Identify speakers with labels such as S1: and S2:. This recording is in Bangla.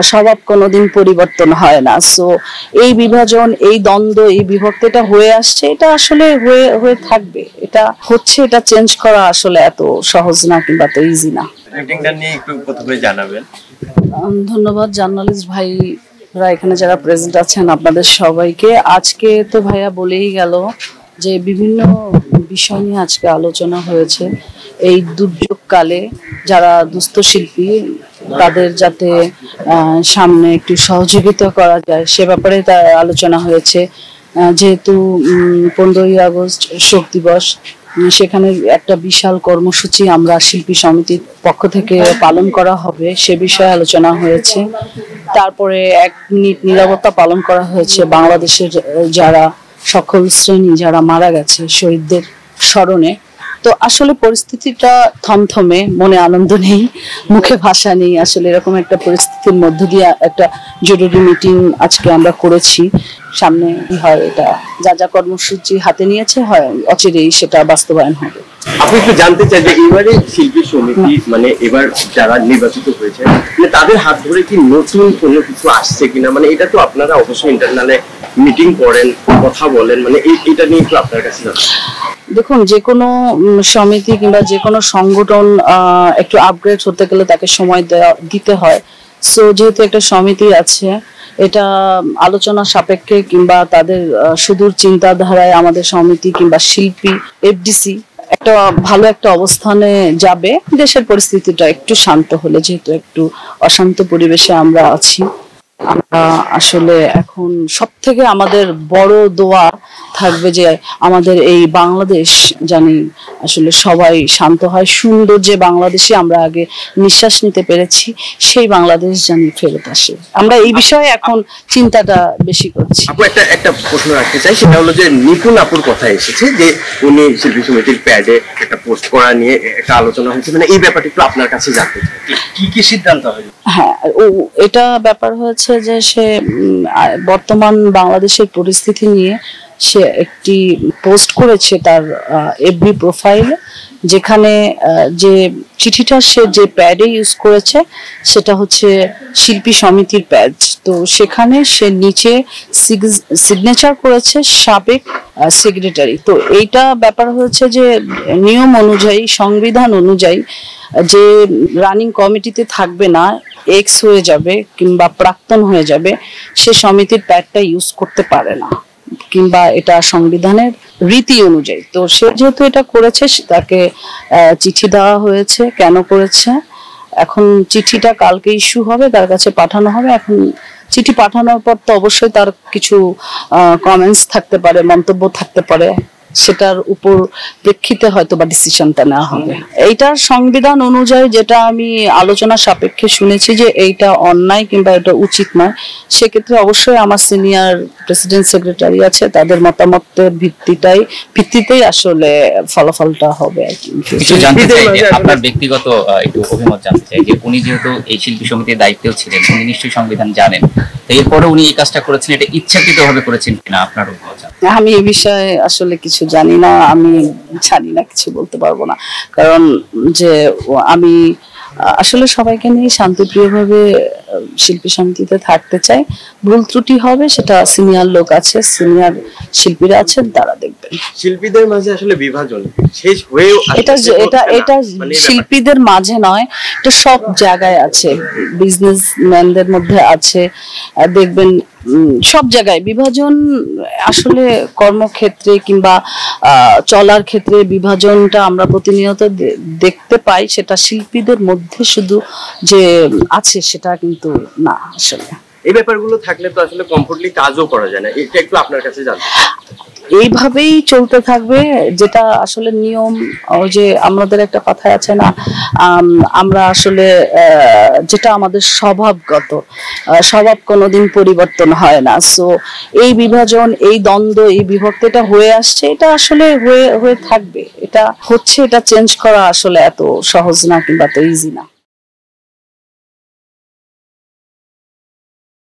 S1: স্বভাব কোনোদিন পরিবর্তন হয় না। সো এই বিভাজন, এই দ্বন্দ্ব, এই বিভক্তিটা হয়ে আসছে, এটা আসলে হয়ে হয়ে থাকবে, এটা হচ্ছে, এটা চেঞ্জ করা আসলে এত সহজ না কিংবা এত ইজি না।
S2: মিটিংটা নিয়ে একটু কথা বলে জানাবেন।
S1: ধন্যবাদ জার্নালিস্ট ভাইরা, এখানে যারা প্রেজেন্ট আছেন আপনাদের সবাইকে। আজকে তো ভাইয়া বলেই গেল যে বিভিন্ন বিষয় নিয়ে আজকে আলোচনা হয়েছে। এই দুর্যোগকালে যারা দুস্থ শিল্পী তাদের যাতে সামনে একটু সহযোগিতা করা যায় সে ব্যাপারে তার আলোচনা হয়েছে। যেহেতু 15ই আগস্ট শোক দিবস, সেখানে একটা বিশাল কর্মসূচি আমরা শিল্পী সমিতির পক্ষ থেকে পালন করা হবে সে বিষয়ে আলোচনা হয়েছে। তারপরে 1 মিনিট নীরবতা পালন করা হয়েছে বাংলাদেশের যারা সকল শ্রেণী যারা মারা গেছে শহীদদের স্মরণে। তো আসলে পরিস্থিতিটা থমথমে, মনে আনন্দ নেই, মুখে ভাষা নেই। আসলে এরকম একটা পরিস্থিতির মধ্য দিয়ে একটা জরুরি মিটিং আজকে আমরা করেছি। সামনে কি হয়, এটা যা যা কর্মসূচি হাতে নিয়েছে হয় অচিরেই সেটা বাস্তবায়ন হবে।
S2: আপনি একটু জানতে চাই যে এবারে শিল্পী সমিতি মানে এবার যারা নির্বাচিত হয়েছে তাদের হাত ধরে কি নতুন কোনো কিছু আসছে কিনা, মানে এটা তো আপনারা অবশ্যই ইন্টারনালে মিটিং করেন, কথা বলেন, মানে এটা নিয়ে একটু আপনার কাছে জানতে।
S1: দেখুন, যে কোনো সমিতি কিংবা যে কোনো সংগঠন একটু আপগ্রেড হতে গেলে তাকে সময় দিতে হয়। সো যেহেতু একটা সমিতি আছে, এটা আলোচনা সাপেক্ষে কিংবা তাদের সুদূর চিন্তাধারায় আমাদের সমিতি কিংবা শিল্পী এফডিসি একটা ভালো একটা অবস্থানে যাবে। দেশের পরিস্থিতিটা একটু শান্ত হলে, যেহেতু একটু অশান্ত পরিবেশে আমরা আছি, আমরা আসলে এখন সব থেকে আমাদের বড় দোয়া থাকবে যে আমাদের এই বাংলাদেশ জানি আসলে সবাই শান্ত হয়, সুন্দর যে বাংলাদেশে আমরা আগে নিঃশ্বাস নিতে পেরেছি সেই বাংলাদেশ জানি ফেরত আসে। আমরা এই বিষয়ে এখন চিন্তাটা বেশি করছি।
S2: আপু একটা প্রশ্ন রাখতে চাই, সেটা হলো যে নিপুণ আপুর কথা এসেছে যে উনি শিল্পী সমিতির প্যাডে একটা পোস্ট করা নিয়ে একটা আলোচনা হয়েছে, মানে এই ব্যাপারটা একটু আপনার কাছে জানতে চাই, কি সিদ্ধান্ত হলো?
S1: হ্যাঁ, এটা ব্যাপার হয়েছে যে সে বর্তমান বাংলাদেশের পরিস্থিতি নিয়ে সে একটি পোস্ট করেছে তার এফবি প্রোফাইলে, যেখানে যে চিঠিটা সে যে প্যাডে ইউজ করেছে সেটা হচ্ছে শিল্পী সমিতির প্যাড। তো সেখানে সে নিচে সিগনেচার করেছে সাবেক সেক্রেটারি। তো এইটা ব্যাপার হচ্ছে যে নিয়ম অনুযায়ী, সংবিধান অনুযায়ী যে রানিং কমিটিতে থাকবে না, এক্স হয়ে যাবে কিংবা প্রাক্তন হয়ে যাবে, সে সমিতির প্যাডটা ইউজ করতে পারে না, কিংবা এটা সংবিধানের রীতি অনুযায়ী। তো সে যেহেতু এটা করেছে তাকে চিঠি দেওয়া হয়েছে। কেন করেছে, এখন চিঠিটা কালকে ইস্যু হবে, তার কাছে পাঠানো হবে। এখন চিঠি পাঠানোর পর তো অবশ্যই তার কিছু কমেন্টস থাকতে পারে, মন্তব্য থাকতে পারে, সেটার উপর প্রেক্ষিতে হয়তো বা ডিসিশনটা নেওয়া হবে। এইটার সংবিধান অনুযায়ী যেটা আমি আলোচনা সাপেক্ষে শুনেছি যে এইটা অন্যায় কিংবা এটা উচিত নয়, সেক্ষেত্রে অবশ্যই আমার সিনিয়র প্রেসিডেন্ট সেক্রেটারি আছে, তাদের মতামতের ভিত্তিতেই আসলে ফলাফলটা হবে আর কি।
S3: কিছু জানতে চাই যে আপনার ব্যক্তিগত একটু অভিমত জানতে চাই যে উনি যেহেতু এই শিল্পী সমিতির দায়িত্বেও ছিলেন, উনি নিশ্চয়ই সংবিধান জানেন, এরপরে উনি এই কাজটা করেছেন, এটা ইচ্ছাকৃতভাবে করেছেন কিনা আপনার অভিমত?
S1: আমি এই বিষয়ে আসলে কিছু জানি না, আমি জানি না, কিছু বলতে পারবো না। কারণ যে আমি আসলে সবাইকে নিয়ে শান্তিপ্রিয়ভাবে শিল্পী সমিতিতে থাকতে চাই। ভুল ত্রুটি হবে, সেটা সিনিয়র লোক আছে, সিনিয়র শিল্পীরা আছেন, তারা দেখবেন।
S2: শিল্পীদের মাঝে আসলে বিভাজন শেষ হয়েও
S1: এটা শিল্পীদের মাঝে নয়, এটা সব জায়গায় আছে, বিজনেসম্যানদের মধ্যে আছে, দেখবেন সব জায়গায় বিভাজন। আসলে কর্মক্ষেত্রে কিংবা চলার ক্ষেত্রে বিভাজনটা আমরা প্রতিনিয়ত দেখতে পাই, সেটা শিল্পীদের মধ্যে শুধু যে আছে সেটা কিন্তু না। আসলে
S2: এই ব্যাপারগুলো থাকলে তো আসলে কমফোর্টলি কাজও করা যায় না, এটা একটু আপনার কাছে জানতে।
S1: এইভাবেই চলতে থাকবে, যেটা আসলে নিয়ম। ওই যে আমাদের একটা কথা আছে না, আমরা আসলে যেটা আমাদের স্বভাবগত, স্বভাব কোনোদিন পরিবর্তন হয় না। সো এই বিভাজন, এই দ্বন্দ্ব, এই বিভক্তিটা হয়ে আসছে, এটা আসলে হয়ে থাকবে, এটা হচ্ছে, এটা চেঞ্জ করা আসলে এত সহজ না কিংবা এত ইজি না।